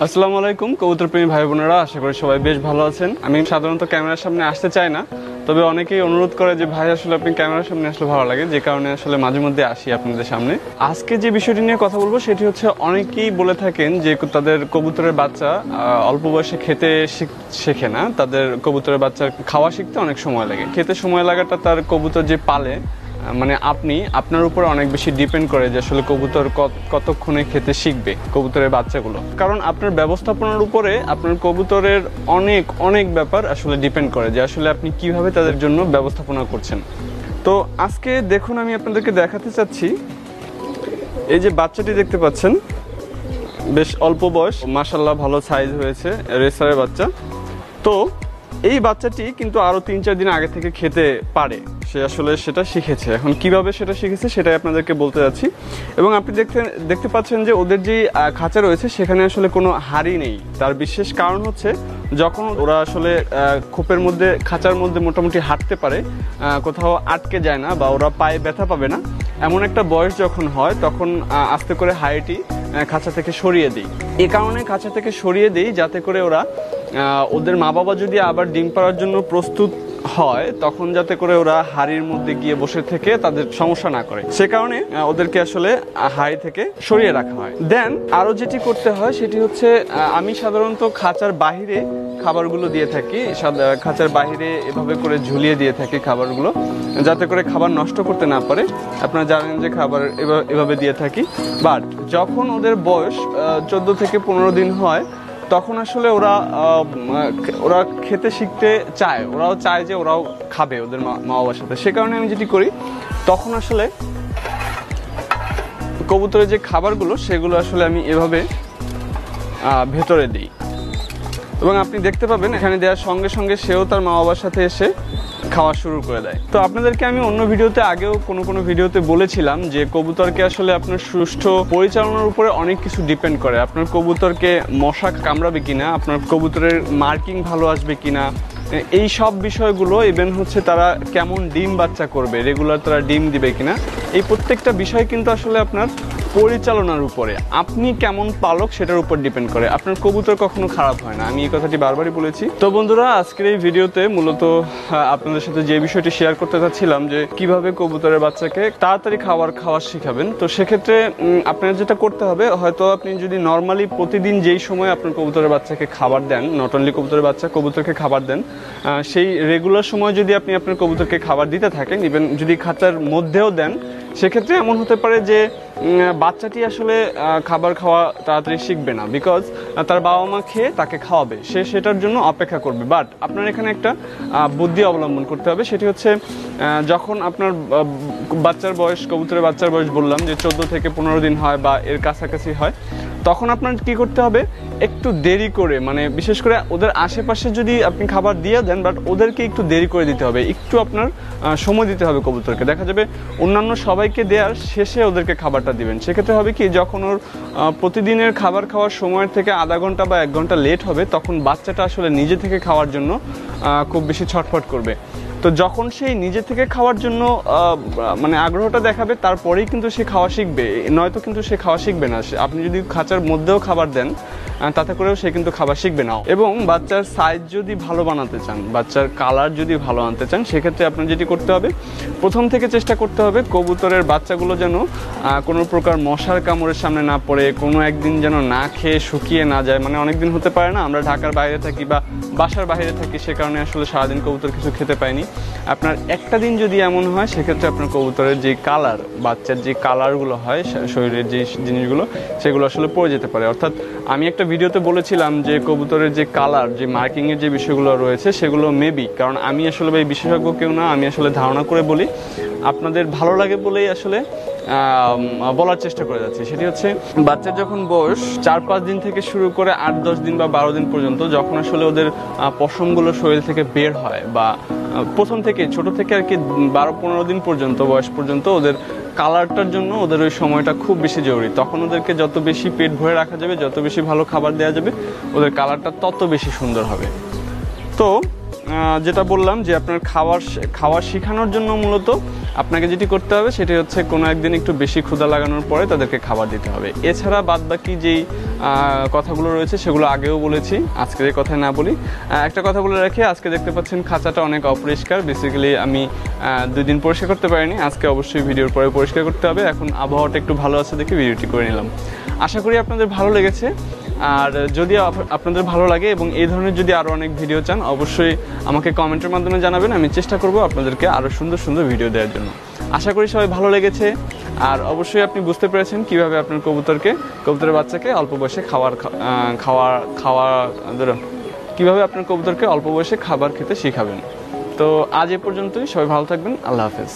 আসসালামু আলাইকুম কবুতর প্রেমী ভাই বোনেরা, আশা করি সবাই বেশ ভালো আছেন। আমি সাধারণত ক্যামেরার সামনে আসতে চাই না, তবে অনেকেই অনুরোধ করে যে ভাই আসলে আপনি ক্যামেরার সামনে আসলে ভালো লাগে, যে কারণে আসলে মাঝে মধ্যে আসি আপনাদের সামনে। আজকে যে বিষয়টি নিয়ে কথা বলবো সেটি হচ্ছে, অনেকেই বলে থাকেন যে তাদের কবুতরের বাচ্চা অল্প বয়সে খেতে শেখে না, তাদের কবুতরের বাচ্চার খাওয়া শিখতে অনেক সময় লাগে। খেতে সময় লাগাটা তার কবুতর যে পালে, মানে আপনার উপর অনেক বেশি ডিপেন্ড করে যে আসলে কবুতর কতক্ষণে খেতে শিখবে কবুতরের বাচ্চাগুলো। কারণ আপনার ব্যবস্থাপনার উপরে আপনার কবুতরের অনেক অনেক ব্যাপার আসলে ডিপেন্ড করে, যে আসলে আপনি কিভাবে তাদের জন্য ব্যবস্থাপনা করছেন। তো আজকে দেখুন, আমি আপনাদেরকে দেখাতে চাচ্ছি, এই যে বাচ্চাটি দেখতে পাচ্ছেন, বেশ অল্প বয়স, মাশাআল্লাহ ভালো সাইজ হয়েছে, রেসারের বাচ্চা। তো এই বাচ্চাটি কিন্তু আরো 3-4 দিন আগে থেকে খেতে পারে, সে আসলে সেটা শিখেছে। এখন কিভাবে সেটা শিখেছে সেটাই আপনাদেরকে বলতে যাচ্ছি। এবং আপনি দেখতে পাচ্ছেন যে ওদের যে খাঁচা রয়েছে সেখানে আসলে কোনো হাড়ি নেই। তার বিশেষ কারণ হচ্ছে, যখন ওরা আসলে খোপের মধ্যে, খাঁচার মধ্যে মোটামুটি হাঁটতে পারে, কোথাও আটকে যায় না বা ওরা পায়ে ব্যথা পাবে না, এমন একটা বয়স যখন হয়, তখন আস্তে করে হাড়িটি খাঁচা থেকে সরিয়ে দিই। এই কারণে খাঁচা থেকে সরিয়ে দিই যাতে করে ওদের মা বাবা যদি আবার ডিম পাড়ার জন্য প্রস্তুত হয়, তখন যাতে করে ওরা হাড়ির মধ্যে গিয়ে বসে থেকে তাদের সমস্যা না করে, সে কারণে ওদেরকে আসলে হাড়ি থেকে সরিয়ে রাখা হয়। দেন আরো যেটি করতে হয় সেটি হচ্ছে, আমি সাধারণত খাঁচার বাহিরে খাবারগুলো দিয়ে থাকি, খাঁচার বাহিরে এভাবে করে ঝুলিয়ে দিয়ে থাকি খাবারগুলো, যাতে করে খাবার নষ্ট করতে না পারে। আপনারা জানেন যে খাবার এভাবে দিয়ে থাকি। বাট যখন ওদের বয়স 14 থেকে 15 দিন হয়, তখন আসলে ওরা খেতে শিখতে চায়, ওরাও চায় যে ওরাও খাবে ওদের মা বাবার সাথে। সে কারণে আমি যেটি করি, তখন আসলে কবুতরের যে খাবারগুলো সেগুলো আসলে আমি এভাবে ভেতরে দিই, এবং আপনি দেখতে পাবেন এখানে দেওয়ার সঙ্গে সঙ্গে সেও তার মা বাবার সাথে এসে খাওয়া শুরু করে দেয়। তো আপনাদেরকে আমি অন্য ভিডিওতে, আগেও কোনো ভিডিওতে বলেছিলাম যে কবুতরকে আসলে আপনার সুষ্ঠু পরিচালনার উপরে অনেক কিছু ডিপেন্ড করে। আপনার কবুতরকে মশা কামড়াবে কিনা, আপনার কবুতরের মার্কিং ভালো আসবে কিনা, এই সব বিষয়গুলো, ইভেন হচ্ছে তারা কেমন ডিম বাচ্চা করবে, রেগুলার তারা ডিম দিবে কিনা, এই প্রত্যেকটা বিষয় কিন্তু আসলে আপনার পরিচালনার উপরে, আপনি কেমন পালক সেটার উপর ডিপেন্ড করে। আপনার কবুতর কখনো খারাপ হয় না, আমি এই কথাটি বারবারই বলেছি। তো বন্ধুরা, আজকের এই ভিডিওতে মূলত আপনাদের সাথে যে বিষয়টি শেয়ার করতে চাচ্ছিলাম, যে কিভাবে কবুতরের বাচ্চাকে তাড়াতাড়ি খাওয়া শিখাবেন। তো সেক্ষেত্রে আপনার যেটা করতে হবে, হয়তো আপনি যদি নর্মালি প্রতিদিন যেই সময় আপনার কবুতরের বাচ্চাকে খাবার দেন, নট অনলি কবুতরের বাচ্চা, কবুতরকে খাবার দেন, সেই রেগুলার সময় যদি আপনি আপনার কবুতরকে খাবার দিতে থাকেন, ইভেন যদি খাঁচার মধ্যেও দেন, সেক্ষেত্রে এমন হতে পারে যে বাচ্চাটি আসলে খাবার খাওয়া তাড়াতাড়ি শিখবে না, বিকজ তার বাবা মা খেয়ে তাকে খাওয়াবে, সে সেটার জন্য অপেক্ষা করবে। বাট আপনার এখানে একটা বুদ্ধি অবলম্বন করতে হবে, সেটি হচ্ছে, যখন আপনার বাচ্চার বয়স, কবুতরের বাচ্চার বয়স বললাম যে 14 থেকে 15 দিন হয় বা এর কাছাকাছি হয়, তখন আপনার কি করতে হবে, একটু দেরি করে, মানে বিশেষ করে ওদের আশেপাশে যদি আপনি খাবার দিয়ে দেন, বাট ওদেরকে একটু দেরি করে দিতে হবে, একটু আপনার সময় দিতে হবে কবুতরকে। দেখা যাবে অন্যান্য সবাইকে দেওয়ার শেষে ওদেরকে খাবারটা দিবেন। সেক্ষেত্রে হবে কি, যখন ওর প্রতিদিনের খাবার খাওয়ার সময়ের থেকে আধা ঘন্টা বা 1 ঘন্টা লেট হবে, তখন বাচ্চাটা আসলে নিজে থেকে খাওয়ার জন্য খুব বেশি ছটফট করবে। তো যখন সেই নিজে থেকে খাওয়ার জন্য মানে আগ্রহটা দেখাবে, তারপরেই কিন্তু সে খাওয়া শিখবে, নয়তো কিন্তু সে খাওয়া শিখবে না। আপনি যদি খাঁচার মধ্যেও খাবার দেন, তাতে করেও সে কিন্তু খাবার শিখবে না। এবং বাচ্চার সাইজ যদি ভালো বানাতে চান, বাচ্চার কালার যদি ভালো আনতে চান, সেক্ষেত্রে আপনার যেটি করতে হবে, প্রথম থেকে চেষ্টা করতে হবে কবুতরের বাচ্চাগুলো যেন কোনো প্রকার মশার কামড়ের সামনে না পড়ে, কোনো একদিন যেন না খেয়ে শুকিয়ে না যায়। মানে অনেকদিন হতে পারে না, আমরা ঢাকার বাইরে থাকি বা বাসার বাইরে থাকি, সে কারণে আসলে সারাদিন কবুতর কিছু খেতে পায়নি। আপনার একটা দিন যদি এমন হয়, সেক্ষেত্রে আপনার কবুতরের যে কালার, বাচ্চার যে কালারগুলো হয় শরীরের যে জিনিসগুলো, সেগুলো আসলে পড়ে যেতে পারে। অর্থাৎ আমি একটা ভিডিওতে বলেছিলাম যে কবুতরের যে কালার, যে মার্কিংয়ের যে বিষয়গুলো রয়েছে, সেগুলো মেবি, কারণ আমি আসলে ভাই বিশেষজ্ঞ কেউ না, আমি আসলে ধারণা করে বলি, আপনাদের ভালো লাগে বলেই আসলে বলার চেষ্টা করে যাচ্ছি। সেটি হচ্ছে, বাচ্চার যখন বয়স 4-5 দিন থেকে শুরু করে 8-10 দিন বা 12 দিন পর্যন্ত, যখন আসলে ওদের পশমগুলো শরীর থেকে বের হয়, বা প্রথম থেকে ছোট থেকে আর কি 12-15 দিন পর্যন্ত বয়স পর্যন্ত, ওদের কালারটার জন্য ওদের ওই সময়টা খুব বেশি জরুরি। তখন ওদেরকে যত বেশি পেট ভরে রাখা যাবে, যত বেশি ভালো খাবার দেওয়া যাবে, ওদের কালারটা তত বেশি সুন্দর হবে। তো যেটা বললাম যে আপনার খাওয়া শেখানোর জন্য মূলত আপনাকে যেটি করতে হবে সেটি হচ্ছে কোনো একদিন একটু বেশি ক্ষুধা লাগানোর পরে তাদেরকে খাবার দিতে হবে। এছাড়া বাদবাকি যেই কথাগুলো রয়েছে সেগুলো আগেও বলেছি, আজকে এই কথায় না বলি। একটা কথা বলে রাখি, আজকে দেখতে পাচ্ছেন খাঁচাটা অনেক অপরিষ্কার। বেসিক্যালি আমি 2 দিন পরিষ্কার করতে পারিনি, আজকে অবশ্যই ভিডিওর পরে পরিষ্কার করতে হবে। এখন আবহাওয়াটা একটু ভালো আছে দেখে ভিডিওটি করে নিলাম। আশা করি আপনাদের ভালো লেগেছে। আর যদি আপনাদের ভালো লাগে এবং এই ধরনের যদি আরও অনেক ভিডিও চান, অবশ্যই আমাকে কমেন্টের মাধ্যমে জানাবেন। আমি চেষ্টা করব আপনাদেরকে আরও সুন্দর সুন্দর ভিডিও দেওয়ার জন্য। আশা করি সবাই ভালো লেগেছে। আর অবশ্যই আপনি বুঝতে পেরেছেন কীভাবে আপনার কবুতরের বাচ্চাকে অল্প বয়সে কীভাবে আপনার কবুতরকে অল্প বয়সে খাবার খেতে শেখাবেন। তো আজ এ পর্যন্তই, সবাই ভালো থাকবেন। আল্লাহ হাফেজ।